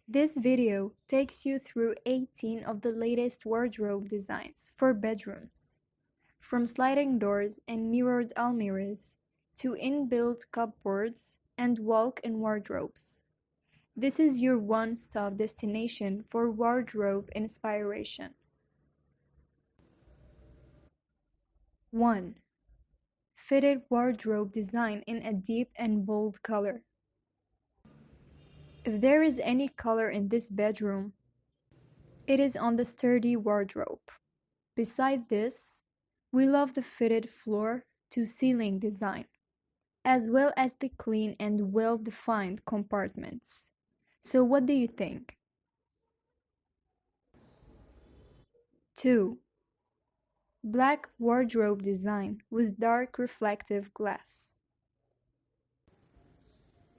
This video takes you through 18 of the latest wardrobe designs for bedrooms. From sliding doors and mirrored almirahs to inbuilt cupboards and walk-in wardrobes. This is your one-stop destination for wardrobe inspiration. 1. Fitted wardrobe design in a deep and bold color. If there is any color in this bedroom, it is on the sturdy wardrobe. Beside this, we love the fitted floor-to-ceiling design, as well as the clean and well-defined compartments. So what do you think? 2. Black wardrobe design with dark reflective glass.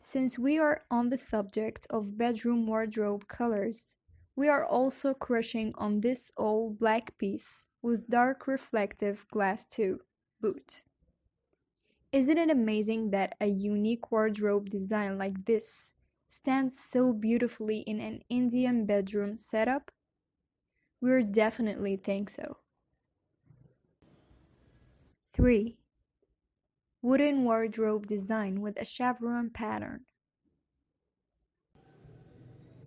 Since we are on the subject of bedroom wardrobe colors, we are also crushing on this all black piece with dark reflective glass too, boot. Isn't it amazing that a unique wardrobe design like this stands so beautifully in an Indian bedroom setup? We definitely think so. 3. Wooden wardrobe design with a chevron pattern.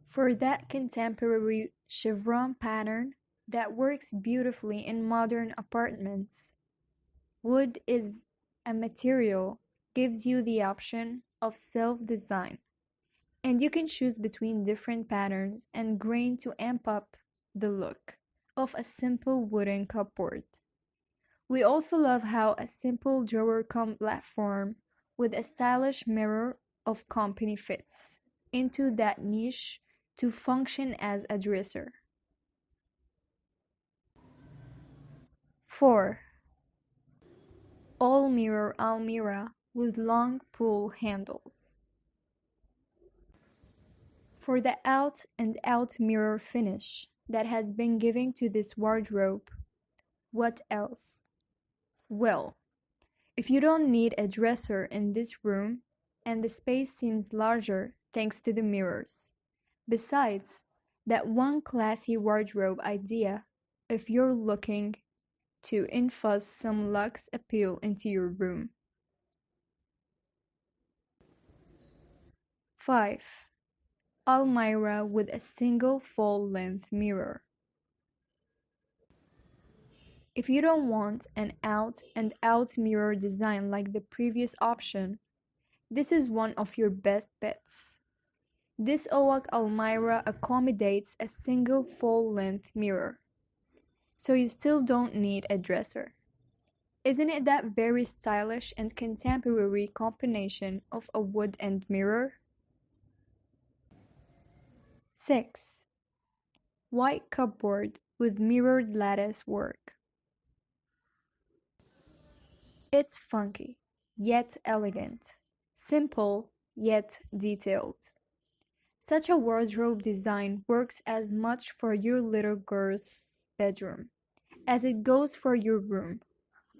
For that contemporary chevron pattern that works beautifully in modern apartments, wood is a material gives you the option of self-design, and you can choose between different patterns and grain to amp up the look of a simple wooden cupboard. We also love how a simple drawer platform with a stylish mirror of company fits into that niche to function as a dresser. 4. All mirror almirah with long pull handles. For the out-and-out mirror finish that has been given to this wardrobe, what else? Well, if you don't need a dresser in this room, and the space seems larger thanks to the mirrors. Besides, that one classy wardrobe idea if you're looking to infuse some luxe appeal into your room. 5. Almirah with a single full-length mirror. If you don't want an out-and-out mirror design like the previous option, this is one of your best bets. This Owak Almirah accommodates a single full-length mirror, so you still don't need a dresser. Isn't it that very stylish and contemporary combination of a wood and mirror? 6. White cupboard with mirrored lattice work. It's funky, yet elegant, simple, yet detailed. Such a wardrobe design works as much for your little girl's bedroom as it goes for your room,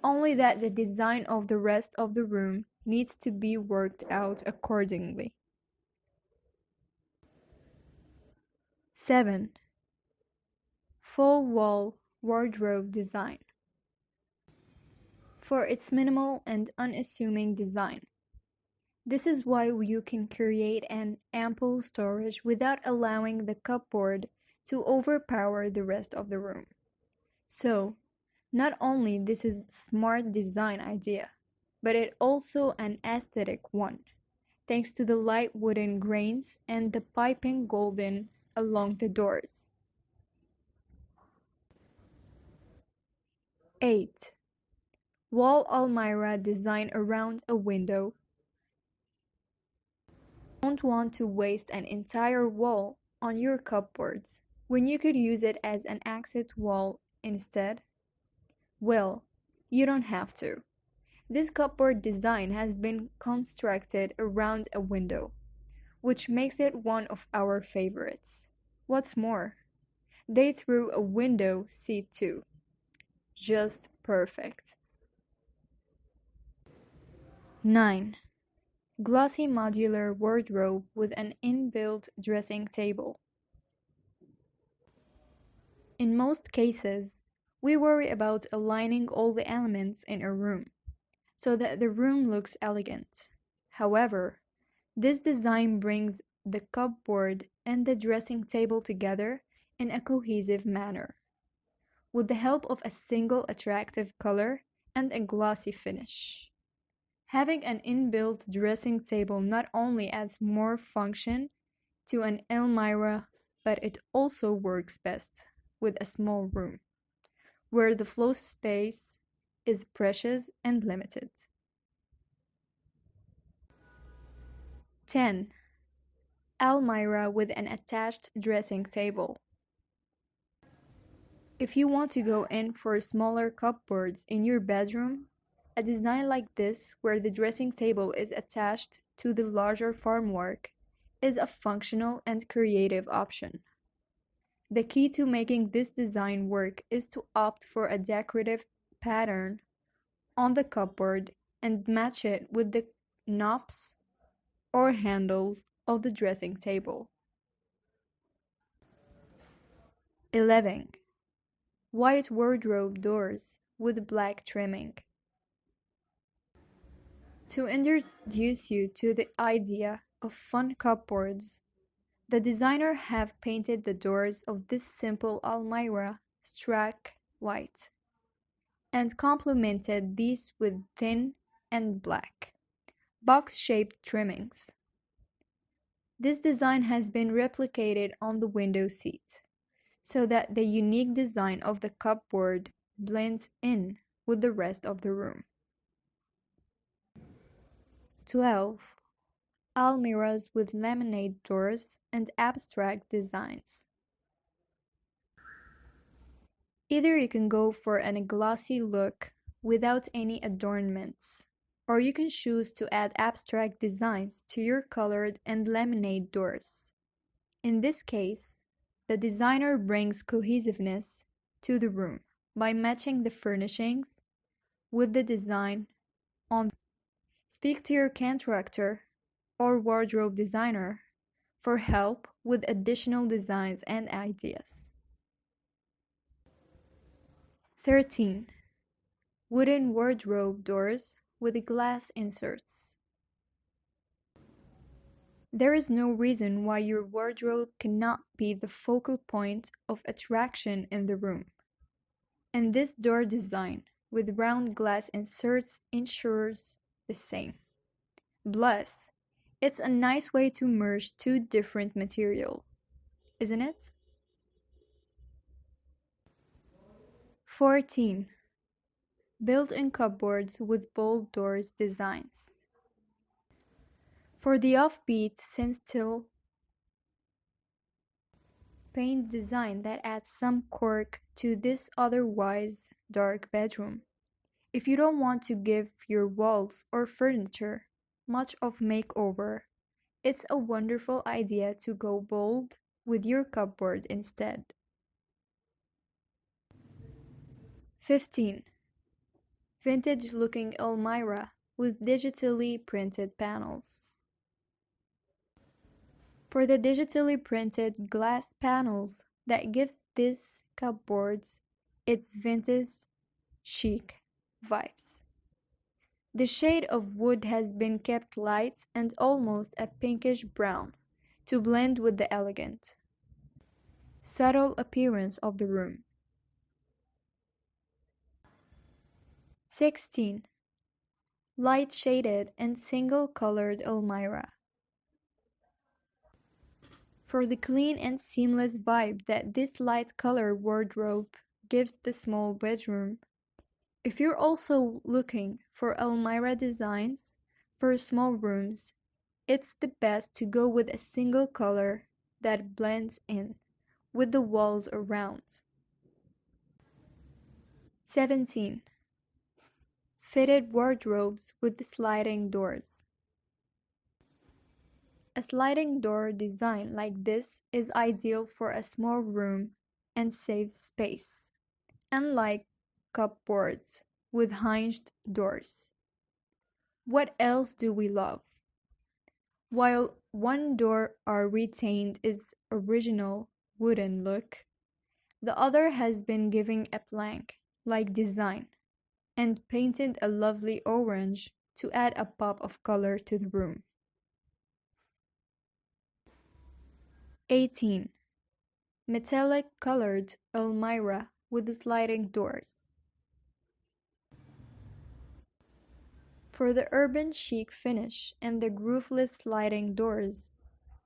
only that the design of the rest of the room needs to be worked out accordingly. 7. Full wall wardrobe design. For its minimal and unassuming design. This is why you can create an ample storage without allowing the cupboard to overpower the rest of the room. So, not only this is a smart design idea, but it also an aesthetic one, thanks to the light wooden grains and the piping golden along the doors. 8. Wall almirah design around a window. Don't want to waste an entire wall on your cupboards when you could use it as an accent wall instead? Well, you don't have to. This cupboard design has been constructed around a window, which makes it one of our favorites. What's more, they threw a window seat too. Just perfect. 9. Glossy modular wardrobe with an inbuilt dressing table. In most cases, we worry about aligning all the elements in a room so that the room looks elegant. However, this design brings the cupboard and the dressing table together in a cohesive manner, with the help of a single attractive color and a glossy finish. Having an inbuilt dressing table not only adds more function to an Elmira, but it also works best with a small room, where the floor space is precious and limited. 10. Almirah with an attached dressing table. If you want to go in for smaller cupboards in your bedroom, a design like this, where the dressing table is attached to the larger formwork, is a functional and creative option. The key to making this design work is to opt for a decorative pattern on the cupboard and match it with the knobs or handles of the dressing table. 11. White wardrobe doors with black trimming. To introduce you to the idea of fun cupboards, the designer have painted the doors of this simple Almirah stark white and complemented these with thin and black, box-shaped trimmings. This design has been replicated on the window seat, so that the unique design of the cupboard blends in with the rest of the room. 12. Almirahs with laminate doors and abstract designs. Either you can go for a glossy look without any adornments, or you can choose to add abstract designs to your colored and laminate doors. In this case, the designer brings cohesiveness to the room by matching the furnishings with the design on. Speak to your contractor or wardrobe designer for help with additional designs and ideas. 13. Wooden wardrobe doors with glass inserts. There is no reason why your wardrobe cannot be the focal point of attraction in the room. And this door design with round glass inserts ensures the same. Plus, it's a nice way to merge two different materials, isn't it? 14. Built-in cupboards with bold doors designs. For the offbeat stencil paint design that adds some quirk to this otherwise dark bedroom. If you don't want to give your walls or furniture much of makeover, it's a wonderful idea to go bold with your cupboard instead. 15. Vintage-looking Elmira with digitally printed panels. For the digitally printed glass panels that gives these cupboards its vintage chic vibes. The shade of wood has been kept light and almost a pinkish brown to blend with the elegant, subtle appearance of the room. 16. Light shaded and single colored Elmira. For the clean and seamless vibe that this light color wardrobe gives the small bedroom. If you're also looking for Elmira designs for small rooms, it's the best to go with a single color that blends in with the walls around. 17. Fitted wardrobes with sliding doors. A sliding door design like this is ideal for a small room and saves space, unlike cupboards with hinged doors. What else do we love? While one door are retained its original wooden look, The other has been given a plank-like design and painted a lovely orange to add a pop of color to the room. 18. Metallic colored Elmira with sliding doors. For the urban chic finish and the grooveless sliding doors,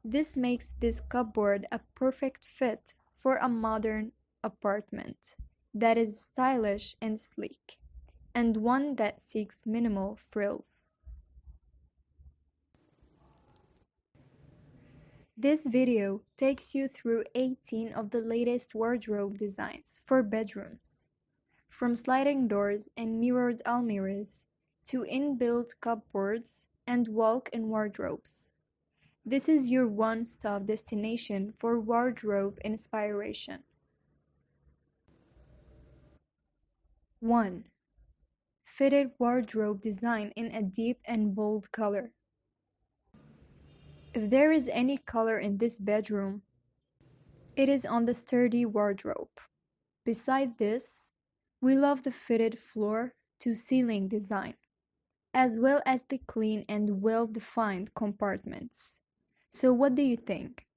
this makes this cupboard a perfect fit for a modern apartment that is stylish and sleek, and one that seeks minimal frills. This video takes you through 18 of the latest wardrobe designs for bedrooms, from sliding doors and mirrored almirahs to inbuilt cupboards and walk-in wardrobes. This is your one-stop destination for wardrobe inspiration. 1. Fitted wardrobe design in a deep and bold color. If there is any color in this bedroom, it is on the sturdy wardrobe. Beside this, we love the fitted floor-to-ceiling design, as well as the clean and well-defined compartments. So what do you think?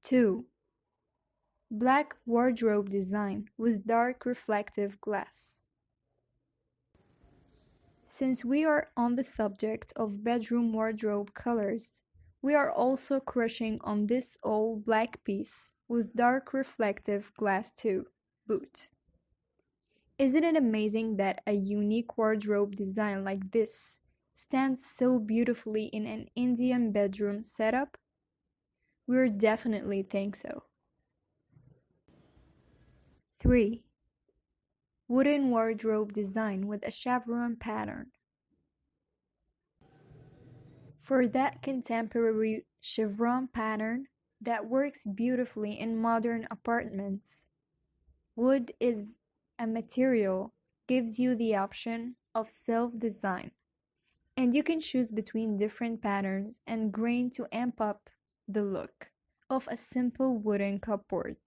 2. Black wardrobe design with dark reflective glass. Since we are on the subject of bedroom wardrobe colors, we are also crushing on this all black piece with dark reflective glass too, boot. Isn't it amazing that a unique wardrobe design like this stands so beautifully in an Indian bedroom setup? We definitely think so. 3. Wooden wardrobe design with a chevron pattern. For that contemporary chevron pattern that works beautifully in modern apartments, wood is a material gives you the option of self-design, and you can choose between different patterns and grain to amp up the look of a simple wooden cupboard.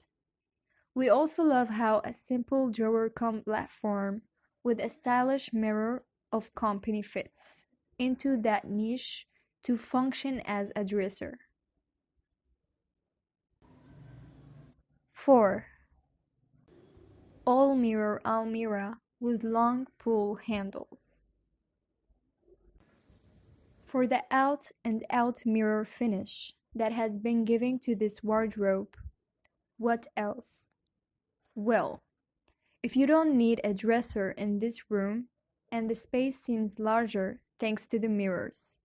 We also love how a simple drawer platform with a stylish mirror of company fits into that niche to function as a dresser. 4. All mirror almirah with long pull handles. For the out-and-out mirror finish that has been given to this wardrobe, what else? Well, if you don't need a dresser in this room, and the space seems larger thanks to the mirrors.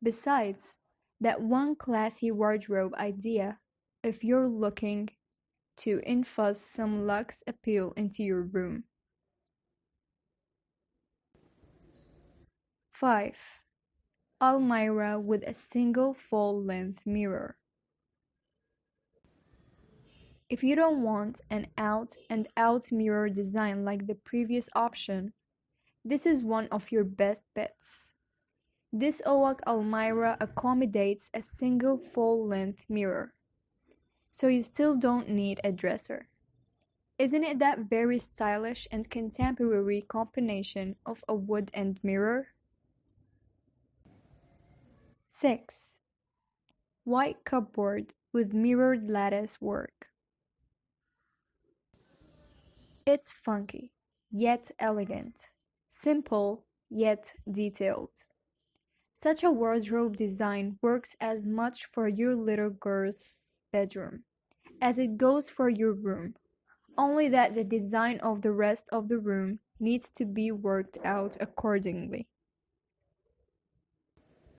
Besides, that one classy wardrobe idea if you're looking to infuse some luxe appeal into your room. 5. Almirah with a single full-length mirror. If you don't want an out-and-out mirror design like the previous option, this is one of your best bets. This Owak Almirah accommodates a single full-length mirror, so you still don't need a dresser. Isn't it that very stylish and contemporary combination of a wood and mirror? 6. White cupboard with mirrored lattice work. It's funky, yet elegant, simple, yet detailed. Such a wardrobe design works as much for your little girl's bedroom as it goes for your room, only that the design of the rest of the room needs to be worked out accordingly.